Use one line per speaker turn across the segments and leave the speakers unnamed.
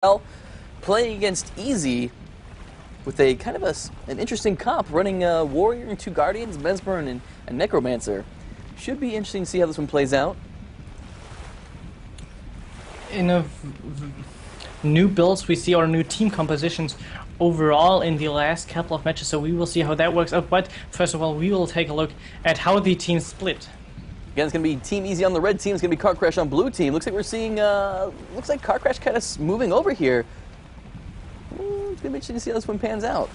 well, playing against EaSy with a kind of an interesting comp, running Warrior and 2 Guardians, Mesmer and Necromancer. Should be interesting to see how this one plays out.
In new builds, we see our new team compositions overall in the last couple of matches, so we will see how that works out. But first of all, we will take a look at how the teams split.
Again, it's going to be Team EaSy on the red team. It's going to be Car Crash on blue team. Looks like we're seeing, looks like Car Crash kind of moving over here. It's going to be interesting to see how this one pans out.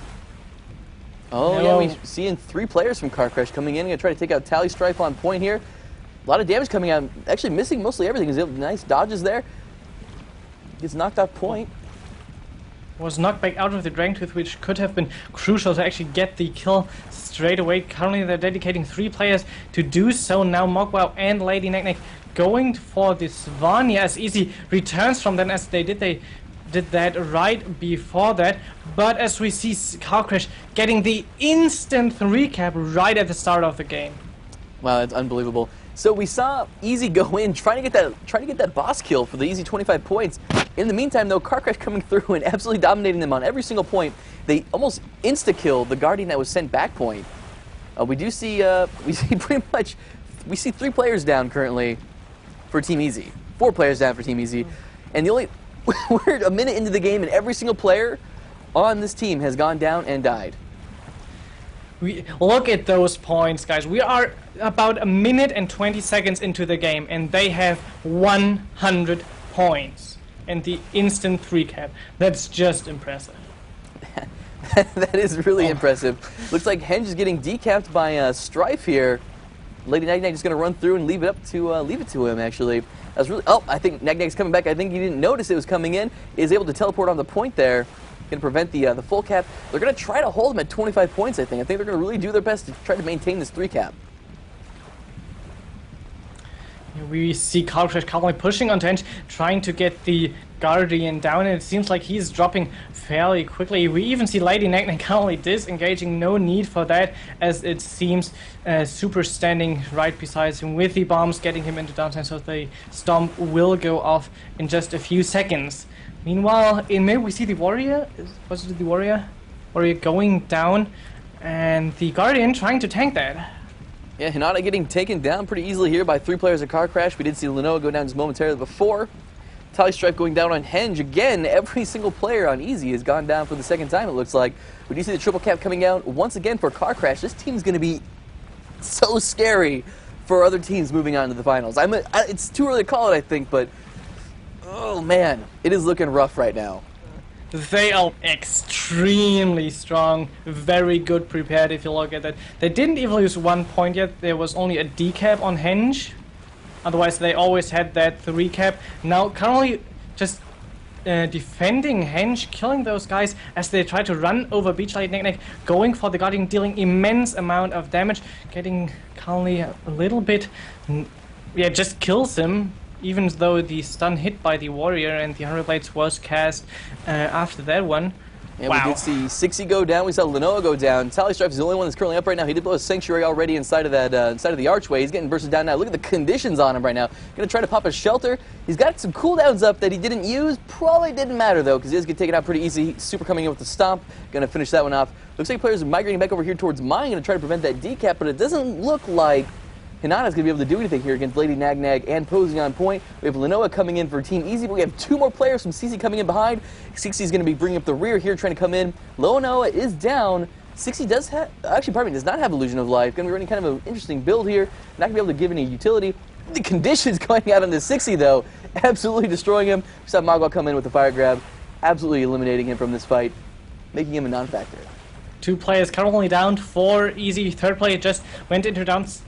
Oh, yeah, we're seeing 3 players from Car Crash coming in. Going to try to take out Tally Strife on point here. A lot of damage coming out. Actually missing mostly everything. He's nice dodges there. Gets knocked off point.
Was knocked back out of the Dragon Tooth, which could have been crucial to actually get the kill straight away. Currently they're dedicating 3 players to do so now. Mogwao and Lady Neck going for this Vanya as EaSy returns from them, as they did that right before that. But as we see Car Crash getting the instant recap right at the start of the game.
Wow, that's unbelievable. So we saw EaSy go in, trying to get that boss kill for the EaSy 25 points. In the meantime, though, Car Crash coming through and absolutely dominating them on every single point. They almost insta-killed the Guardian that was sent back point. We see 3 players down currently for Team EaSy. 4 players down for Team EaSy, and we're a minute into the game, and every single player on this team has gone down and died.
Look at those points, guys. We are about a minute and 20 seconds into the game, and they have 100 points. And the instant recap. That's just impressive.
That is really impressive. Looks like Henge is getting decapped by Strife here. Lady Nag just going to run through and leave it to him. Actually, that's really. Oh, I think Nag's coming back. I think he didn't notice it was coming in. Is able to teleport on the point there. Going to prevent the full cap. They're going to try to hold him at 25 points, I think. They're going to really do their best to try to maintain this 3 cap.
We see Car Crash currently pushing onto Henge, trying to get the Guardian down, and it seems like he's dropping fairly quickly. We even see Lady Neck currently disengaging, no need for that, as it seems Super standing right beside him with the bombs, getting him into downtime, so the Stomp will go off in just a few seconds. Meanwhile, in mid we see the Warrior, was it the Warrior? Warrior going down, and the Guardian trying to tank that.
Yeah, Hinata getting taken down pretty easily here by 3 players at Car Crash. We did see Lenoa go down just momentarily before. Tally Strife going down on Henge. Again, every single player on EaSy has gone down for the 2nd time, it looks like. We do see the triple cap coming out once again for Car Crash. This team's going to be so scary for other teams moving on to the finals. It's too early to call it, I think, but oh man, it is looking rough right now.
They are extremely strong, very good prepared if you look at that. They didn't even lose 1 point yet, there was only a decap on Henge. Otherwise they always had that 3 cap. Now currently just defending Henge, killing those guys as they try to run over Beach Light Neck, going for the Guardian, dealing immense amount of damage, getting currently a little bit, yeah, just kills him. Even though the stun hit by the Warrior and the 100 Blades was cast after that one.
Yeah,
wow.
We did see 60 go down. We saw Lenoa go down. Tally Strife is the only one that's currently up right now. He did blow a Sanctuary already inside of that, inside of the archway. He's getting bursted down now. Look at the conditions on him right now. Going to try to pop a shelter. He's got some cooldowns up that he didn't use. Probably didn't matter though, because he does get taken out pretty easy. Super coming in with the stomp. Going to finish that one off. Looks like players are migrating back over here towards mine. Going to try to prevent that decap, but it doesn't look like Hinata's going to be able to do anything here against Lady Nag and posing on point. We have Lenoa coming in for Team EaSy, but we have 2 more players from CC coming in behind. 60's going to be bringing up the rear here, trying to come in. Lenoa is down. 60 does have, actually, pardon me, does not have Illusion of Life. Going to be running kind of an interesting build here. Not going to be able to give any utility. The conditions going out on the 60, though, absolutely destroying him. We saw Mogwao come in with the fire grab, absolutely eliminating him from this fight, making him a non-factor.
2 players currently down for EaSy. 3rd player just went into downstate.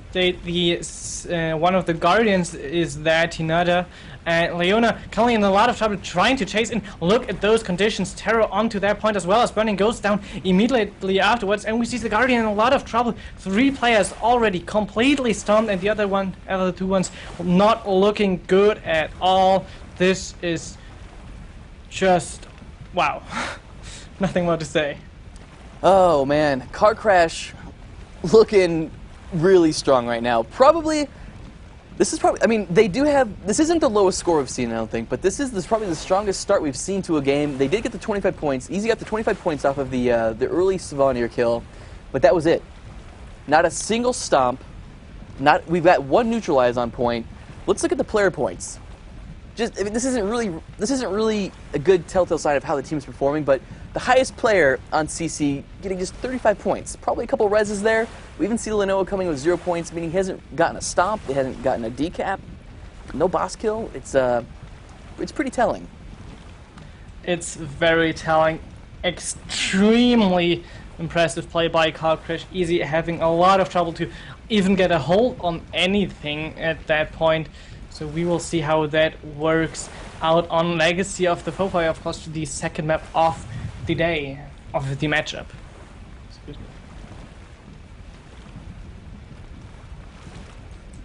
One of the Guardians is that Hinata, and Leona currently in a lot of trouble trying to chase in. Look at those conditions. Terror onto that point as well as Burning goes down immediately afterwards, and we see the Guardian in a lot of trouble. 3 players already completely stunned, and the other 2 ones not looking good at all. This is just wow. Nothing more to say.
Oh man, Car Crash looking really strong right now. Probably This is probably, I mean, they do have, this isn't the lowest score we've seen, I don't think, but this is probably the strongest start we've seen to a game. They did get the 25 points. EaSy got the 25 points off of the early Savanier kill, but that was it. Not a single stomp. We've got one neutralize on point. Let's look at the player points. I mean, this isn't really a good telltale sign of how the team's performing, but the highest player on CC getting just 35 points. Probably a couple reses there. We even see Lenoa coming with 0 points, meaning he hasn't gotten a stomp, he hasn't gotten a decap, no boss kill. It's pretty telling.
It's very telling. Extremely impressive play by Crash. EaSy having a lot of trouble to even get a hold on anything at that point. So we will see how that works out on Legacy of the Fofire, of course, to the second map of the day, of the matchup. Excuse me.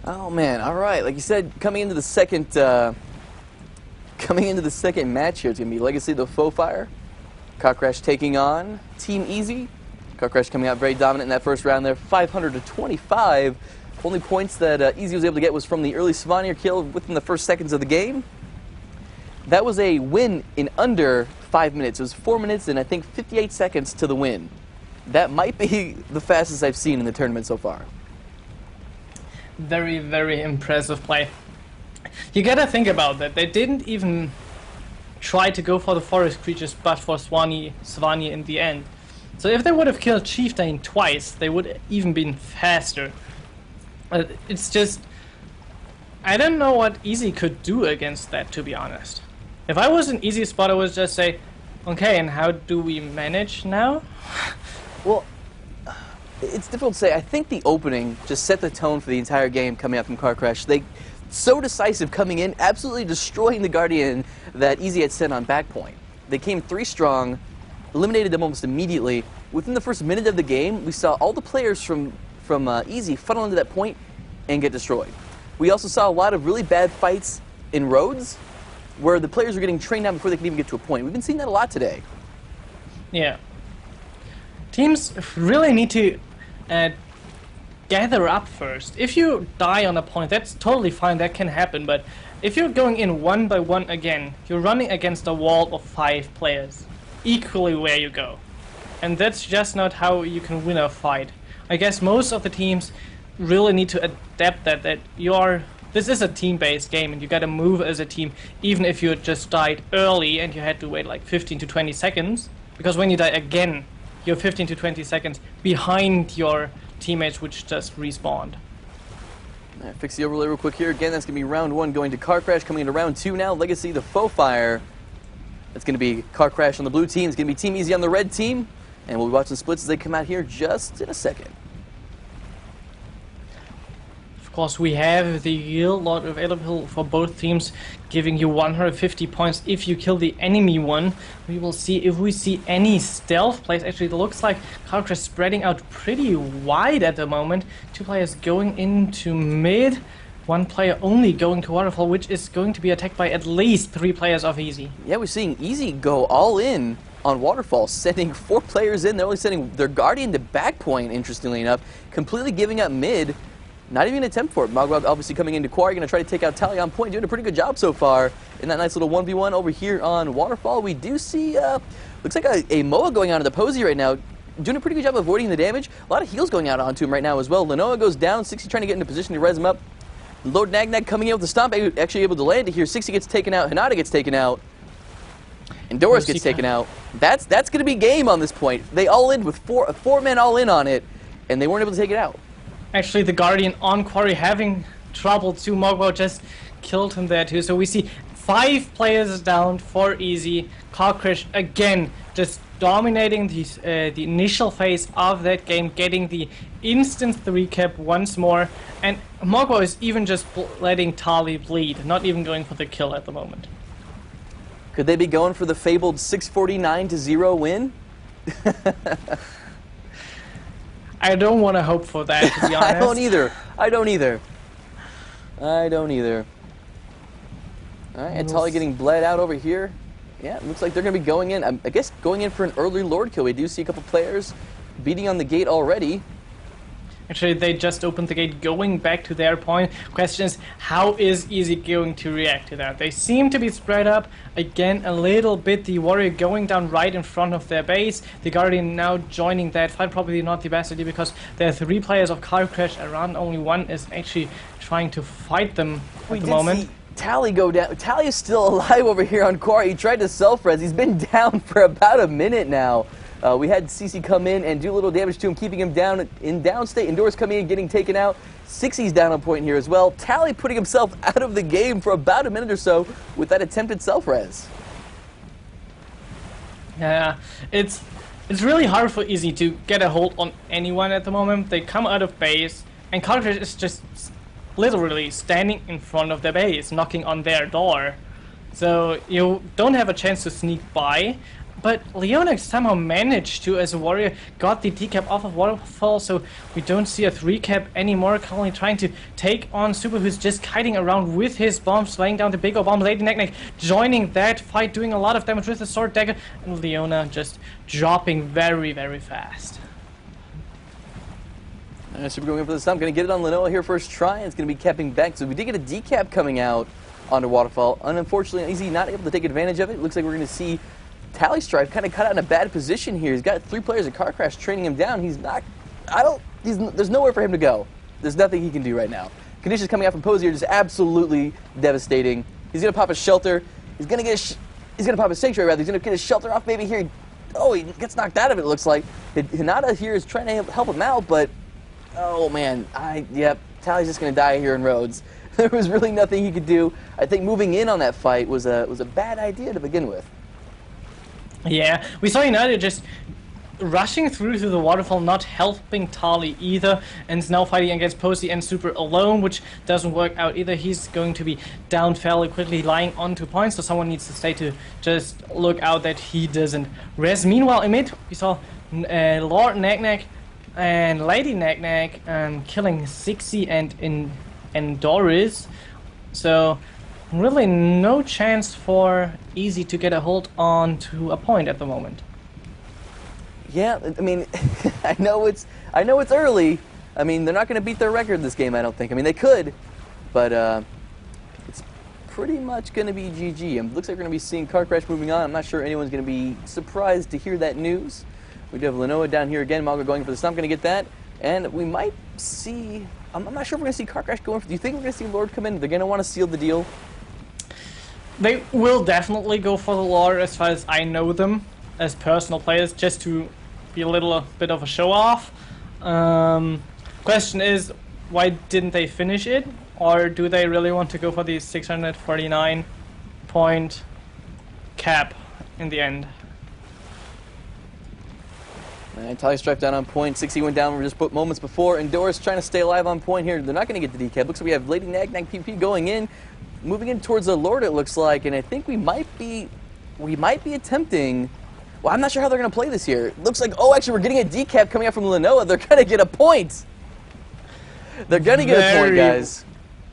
Oh man! All right, like you said, coming into the second match here, it's gonna be Legacy of the Fofire. Crash taking on Team EaSy. Crash coming out very dominant in that first round there, 500 to 25. Only points that EaSy was able to get was from the early Savanier kill within the first seconds of the game. That was a win in under 5 minutes. It was 4 minutes and I think 58 seconds to the win. That might be the fastest I've seen in the tournament so far.
Very, very impressive play. You gotta think about that. They didn't even try to go for the forest creatures, but for Savanier in the end. So if they would have killed Chieftain twice, they would even been faster. It's just, I don't know what EaSy could do against that, to be honest. If I was an EaSy spot, I would just say, okay, and how do we manage now?
Well, it's difficult to say. I think the opening just set the tone for the entire game coming up from Crash. They so decisive coming in, absolutely destroying the Guardian that EaSy had sent on back point. They came 3 strong, eliminated them almost immediately. Within the first minute of the game, we saw all the players from EaSy funnel into that point and get destroyed. We also saw a lot of really bad fights in roads where the players were getting trained down before they could even get to a point. We've been seeing that a lot today.
Yeah. Teams really need to gather up first. If you die on a point, that's totally fine, that can happen, but if you're going in one by one again, you're running against a wall of 5 players, equally where you go. And that's just not how you can win a fight. I guess most of the teams really need to adapt that this is a team-based game and you gotta move as a team, even if you just died early and you had to wait like 15 to 20 seconds, because when you die again, you're 15 to 20 seconds behind your teammates which just respawned.
Right, fix the overlay real quick here. Again, that's going to be round 1 going to Crash. Coming into round 2 now, Legacy the Fofire. That's going to be Crash on the blue team. It's going to be Team EaSy on the red team. And we'll be watching splits as they come out here just in a second.
Of course, we have the yield lot available for both teams, giving you 150 points if you kill the enemy one. We will see if we see any stealth plays. Actually, it looks like Crash spreading out pretty wide at the moment. 2 players going into mid, 1 player only going to Waterfall, which is going to be attacked by at least 3 players of EaSy. Yeah,
we're seeing EaSy go all in on Waterfall, sending 4 players in. They're only sending their Guardian to back point, interestingly enough, completely giving up mid. Not even an attempt for it. Mogwag obviously coming into Quarry, going to try to take out Tally on point, doing a pretty good job so far in that nice little 1v1 over here on Waterfall. We do see, looks like a Moa going on to the Posey right now, doing a pretty good job avoiding the damage. A lot of heals going out onto him right now as well. Lenoa goes down, 60 trying to get into position to res him up. Lord Nagnag coming in with the stomp, actually able to land it here. 60 gets taken out, Hinata gets taken out, and Doris gets taken out. That's going to be game on this point. They all in with 4 men all in on it, and they weren't able to take it out.
Actually, the Guardian on Quarry having trouble too. Mogwai just killed him there too. So we see 5 players down for EaSy. Crash again just dominating the initial phase of that game, getting the instant 3 cap once more. And Mogwai is even just letting Tali bleed, not even going for the kill at the moment.
Could they be going for the fabled 649-0 win?
I don't want to hope for that, to be honest.
I don't either. All right, and Tali getting bled out over here. Yeah, it looks like they're going to be going in. I guess going in for an early Lord kill. We do see a couple players beating on the gate already.
Actually, they just opened the gate going back to their point. Question is, how is EaSy going to react to that? They seem to be spread up again a little bit. The Warrior going down right in front of their base. The Guardian now joining that fight. Probably not the best idea because there are 3 players of Car Crash around. Only one is actually trying to fight them at the moment.
See Tally go down. Tally is still alive over here on core. He tried to self-res. He's been down for about a minute now. We had CC come in and do a little damage to him, keeping him down in downstate. Endurance coming in, getting taken out. 60's down on point here as well. Tally putting himself out of the game for about a minute or so with that attempted self-res.
Yeah, it's really hard for EaSy to get a hold on anyone at the moment. They come out of base, and Cartridge is just literally standing in front of their base, knocking on their door. So you don't have a chance to sneak by. But Leona somehow managed to, as a Warrior, got the decap off of Waterfall, so we don't see a 3-cap anymore. Currently trying to take on Super, who's just kiting around with his bombs, laying down the big ol' bomb. Lady Knack joining that fight, doing a lot of damage with the sword dagger, and Leona just dropping very, very fast.
Super going in for the stump. Going to get it on Lenoa here first try. It's going to be capping back. So we did get a decap coming out onto Waterfall. Unfortunately, EaSy not able to take advantage of it. Looks like we're going to see Tally Strife kind of cut out in a bad position here. He's got 3 players at Car Crash training him down. He's not, there's nowhere for him to go. There's nothing he can do right now. Conditions coming out from Posey are just absolutely devastating. He's going to pop a shelter. He's going to pop a sanctuary rather. He's going to get his shelter off maybe here. Oh, he gets knocked out of it, it looks like. Hinata here is trying to help him out, but oh man, yep, Tally's just going to die here in Rhodes. There was really nothing he could do. I think moving in on that fight was a bad idea to begin with.
Yeah, we saw United just rushing through to the waterfall, not helping Tali either, and is now fighting against Posey and Super alone, which doesn't work out either. He's going to be down fairly quickly, lying onto points, so someone needs to stay to just look out that he doesn't res. Meanwhile, in mid, we saw Lord Knack and Lady Knack killing 60 and Doris, so really no chance for EaSy to get a hold on to a point at the moment.
Yeah, I mean, I know it's early. I mean, they're not going to beat their record this game, I don't think. I mean, they could, but it's pretty much going to be GG. It looks like we're going to be seeing Car Crash moving on. I'm not sure anyone's going to be surprised to hear that news. We do have Lenoa down here again. Malga going for the stump, going to get that. And we might see, I'm not sure if we're going to see Car Crash going for, do you think we're going to see Lord come in? They're going to want to seal the deal?
They will definitely go for the Lord as far as I know them as personal players, just to be a little bit of a show-off. Question is, why didn't they finish it? Or do they really want to go for the 649 point cap in the end?
Tally Strife down on point. 60 went down just moments before. And Doris trying to stay alive on point here. They're not going to get the decap. Looks like we have Lady Knack PP going in. Moving in towards the Lord, it looks like. And I think we might be attempting. Well, I'm not sure how they're going to play this here. It looks like, oh, actually, we're getting a decap coming out from Lenoa. They're going to get a point. They're going to get a point, guys.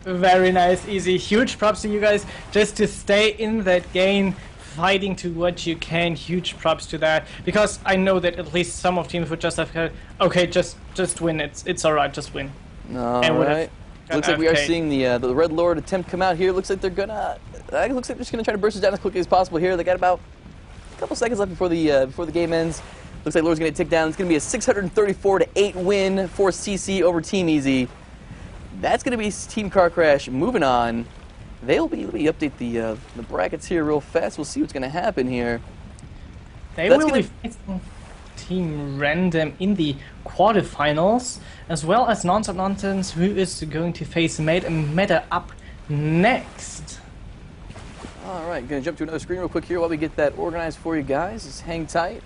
Very nice, EaSy. Huge props to you guys just to stay in that game, fighting to what you can. Huge props to that, because I know that at least some of teams would just have heard, okay, just win. It's all right, just win.
All right. Looks like we are seeing the Red Lord attempt come out here. Looks like they're gonna. It looks like they're just gonna try to burst it down as quickly as possible here. They got about a couple seconds left before the game ends. Looks like Lord's gonna tick down. It's gonna be a 634-8 win for CC over Team EaSy. That's gonna be Team Car Crash moving on. Let me update the brackets here real fast. We'll see what's gonna happen here.
They will be facing Team Random in the quarterfinals, as well as Nonstop Nonsense, who is going to face Meta up next.
All right, gonna jump to another screen real quick here while we get that organized for you guys. Just hang tight.